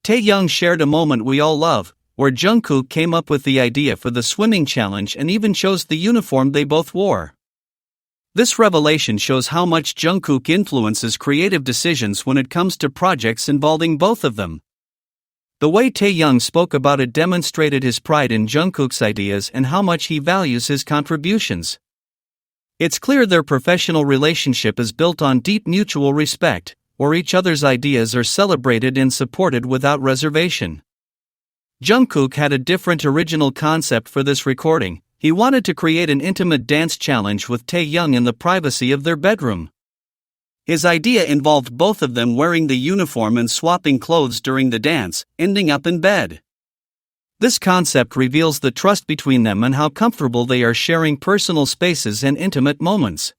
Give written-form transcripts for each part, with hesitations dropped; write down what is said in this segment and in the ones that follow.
Taehyung shared a moment we all love, where Jungkook came up with the idea for the swimming challenge and even chose the uniform they both wore. This revelation shows how much Jungkook influences creative decisions when it comes to projects involving both of them. The way Taehyung spoke about it demonstrated his pride in Jungkook's ideas and how much he values his contributions. It's clear their professional relationship is built on deep mutual respect, where each other's ideas are celebrated and supported without reservation. Jungkook had a different original concept for this recording. He wanted to create an intimate dance challenge with Taehyung in the privacy of their bedroom. His idea involved both of them wearing the uniform and swapping clothes during the dance, ending up in bed. This concept reveals the trust between them and how comfortable they are sharing personal spaces and intimate moments.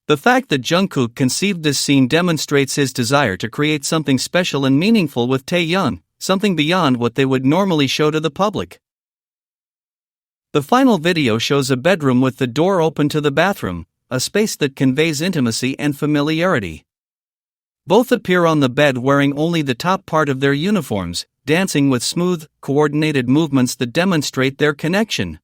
The fact that Jungkook conceived this scene demonstrates his desire to create something special and meaningful with Taehyung, something beyond what they would normally show to the public. The final video shows a bedroom with the door open to the bathroom, a space that conveys intimacy and familiarity. Both appear on the bed wearing only the top part of their uniforms, dancing with smooth, coordinated movements that demonstrate their connection.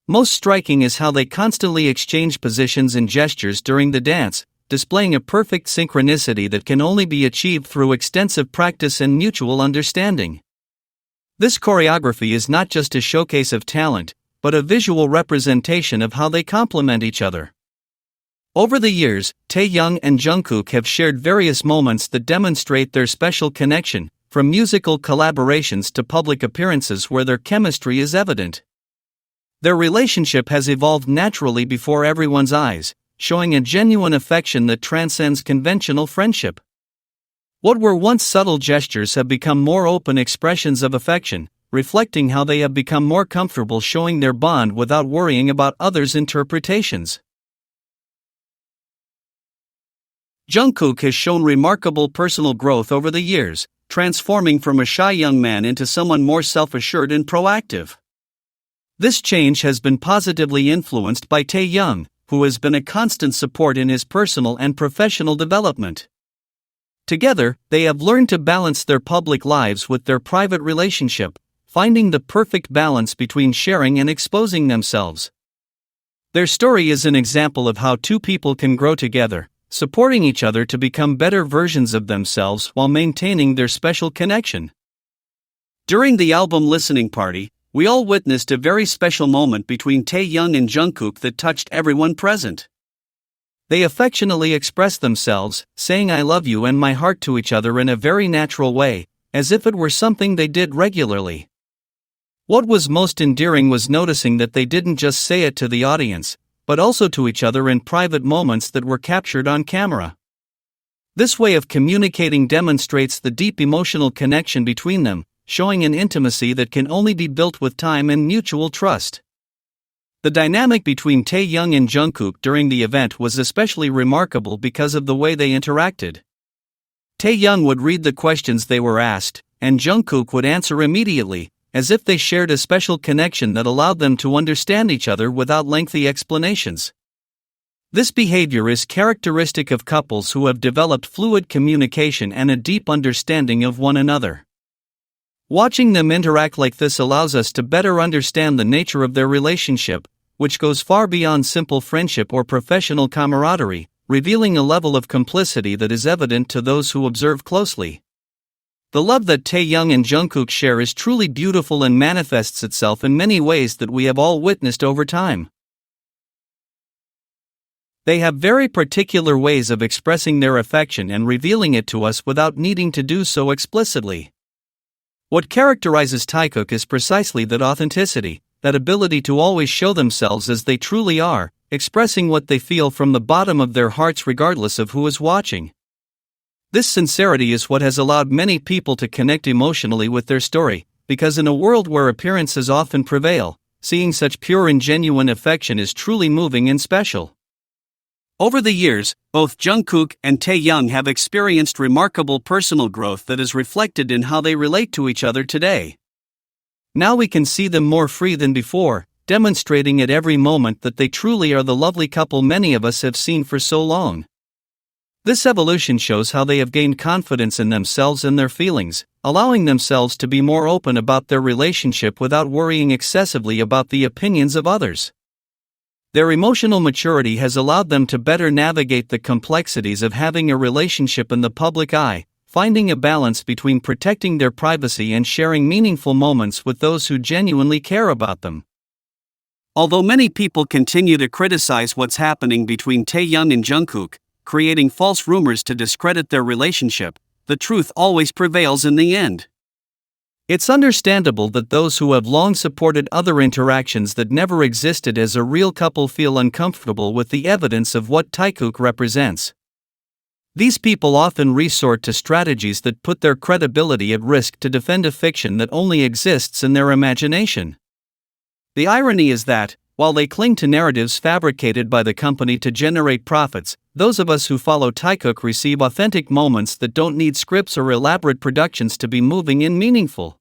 Most striking is how they constantly exchange positions and gestures during the dance, displaying a perfect synchronicity that can only be achieved through extensive practice and mutual understanding. This choreography is not just a showcase of talent, but a visual representation of how they complement each other. Over the years, Taehyung and Jungkook have shared various moments that demonstrate their special connection, from musical collaborations to public appearances where their chemistry is evident. Their relationship has evolved naturally before everyone's eyes, showing a genuine affection that transcends conventional friendship. What were once subtle gestures have become more open expressions of affection, reflecting how they have become more comfortable showing their bond without worrying about others' interpretations. Jungkook has shown remarkable personal growth over the years, transforming from a shy young man into someone more self-assured and proactive. This change has been positively influenced by Taehyung, who has been a constant support in his personal and professional development. Together, they have learned to balance their public lives with their private relationship, finding the perfect balance between sharing and exposing themselves. Their story is an example of how two people can grow together, supporting each other to become better versions of themselves while maintaining their special connection. During the album listening party, we all witnessed a very special moment between Taehyung and Jungkook that touched everyone present. They affectionately expressed themselves, saying "I love you" and "my heart" to each other in a very natural way, as if it were something they did regularly. What was most endearing was noticing that they didn't just say it to the audience, but also to each other in private moments that were captured on camera. This way of communicating demonstrates the deep emotional connection between them, showing an intimacy that can only be built with time and mutual trust. The dynamic between Taehyung and Jungkook during the event was especially remarkable because of the way they interacted. Taehyung would read the questions they were asked, and Jungkook would answer immediately, as if they shared a special connection that allowed them to understand each other without lengthy explanations. This behavior is characteristic of couples who have developed fluid communication and a deep understanding of one another. Watching them interact like this allows us to better understand the nature of their relationship, which goes far beyond simple friendship or professional camaraderie, revealing a level of complicity that is evident to those who observe closely. The love that Taehyung and Jungkook share is truly beautiful and manifests itself in many ways that we have all witnessed over time. They have very particular ways of expressing their affection and revealing it to us without needing to do so explicitly. What characterizes Taekook is precisely that authenticity, that ability to always show themselves as they truly are, expressing what they feel from the bottom of their hearts regardless of who is watching. This sincerity is what has allowed many people to connect emotionally with their story, because in a world where appearances often prevail, seeing such pure and genuine affection is truly moving and special. Over the years, both Jungkook and Taehyung have experienced remarkable personal growth that is reflected in how they relate to each other today. Now we can see them more free than before, demonstrating at every moment that they truly are the lovely couple many of us have seen for so long. This evolution shows how they have gained confidence in themselves and their feelings, allowing themselves to be more open about their relationship without worrying excessively about the opinions of others. Their emotional maturity has allowed them to better navigate the complexities of having a relationship in the public eye, finding a balance between protecting their privacy and sharing meaningful moments with those who genuinely care about them. Although many people continue to criticize what's happening between Taehyung and Jungkook, creating false rumors to discredit their relationship, the truth always prevails in the end. It's understandable that those who have long supported other interactions that never existed as a real couple feel uncomfortable with the evidence of what Taekook represents. These people often resort to strategies that put their credibility at risk to defend a fiction that only exists in their imagination. The irony is that, while they cling to narratives fabricated by the company to generate profits, those of us who follow Taekook receive authentic moments that don't need scripts or elaborate productions to be moving and meaningful.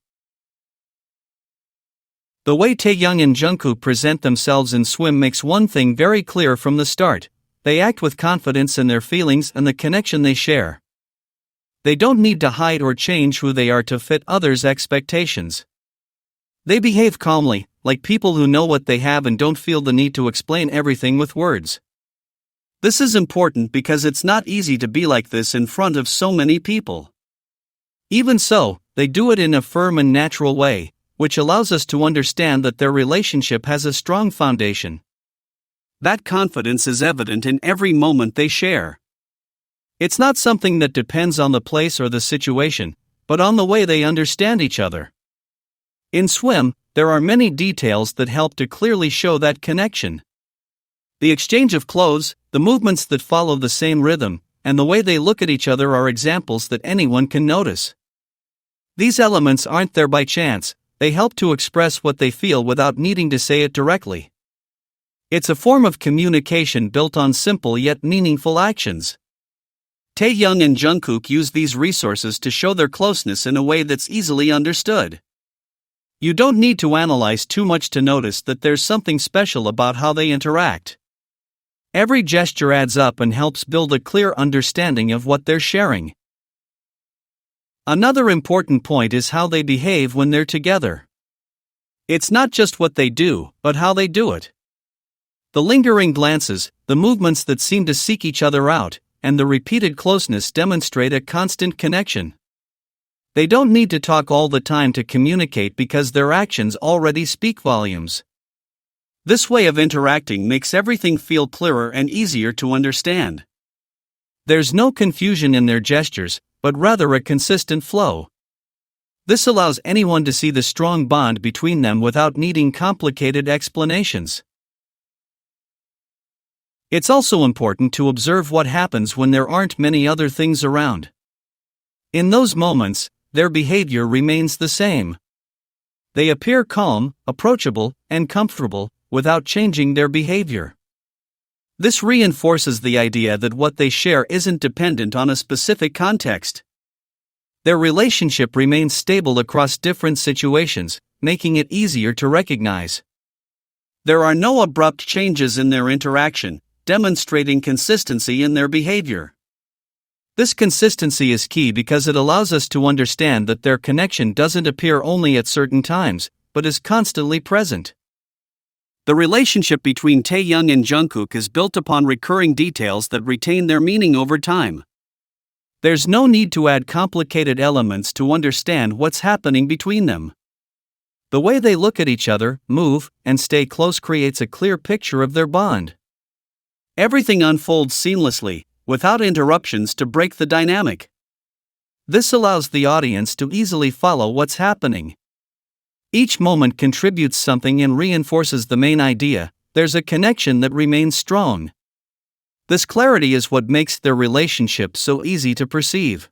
The way Taehyung and Jungkook present themselves in Swim makes one thing very clear from the start: they act with confidence in their feelings and the connection they share. They don't need to hide or change who they are to fit others' expectations. They behave calmly, like people who know what they have and don't feel the need to explain everything with words. This is important because it's not easy to be like this in front of so many people. Even so, they do it in a firm and natural way, which allows us to understand that their relationship has a strong foundation. That confidence is evident in every moment they share. It's not something that depends on the place or the situation, but on the way they understand each other. In Swim, there are many details that help to clearly show that connection. The exchange of clothes, the movements that follow the same rhythm, and the way they look at each other are examples that anyone can notice. These elements aren't there by chance, they help to express what they feel without needing to say it directly. It's a form of communication built on simple yet meaningful actions. Taehyung and Jungkook use these resources to show their closeness in a way that's easily understood. You don't need to analyze too much to notice that there's something special about how they interact. Every gesture adds up and helps build a clear understanding of what they're sharing. Another important point is how they behave when they're together. It's not just what they do, but how they do it. The lingering glances, the movements that seem to seek each other out, and the repeated closeness demonstrate a constant connection. They don't need to talk all the time to communicate because their actions already speak volumes. This way of interacting makes everything feel clearer and easier to understand. There's no confusion in their gestures, but rather a consistent flow. This allows anyone to see the strong bond between them without needing complicated explanations. It's also important to observe what happens when there aren't many other things around. In those moments, their behavior remains the same. They appear calm, approachable, and comfortable, without changing their behavior. This reinforces the idea that what they share isn't dependent on a specific context. Their relationship remains stable across different situations, making it easier to recognize. There are no abrupt changes in their interaction, demonstrating consistency in their behavior. This consistency is key because it allows us to understand that their connection doesn't appear only at certain times, but is constantly present. The relationship between Taehyung and Jungkook is built upon recurring details that retain their meaning over time. There's no need to add complicated elements to understand what's happening between them. The way they look at each other, move, and stay close creates a clear picture of their bond. Everything unfolds seamlessly, without interruptions to break the dynamic. This allows the audience to easily follow what's happening. Each moment contributes something and reinforces the main idea: there's a connection that remains strong. This clarity is what makes their relationship so easy to perceive.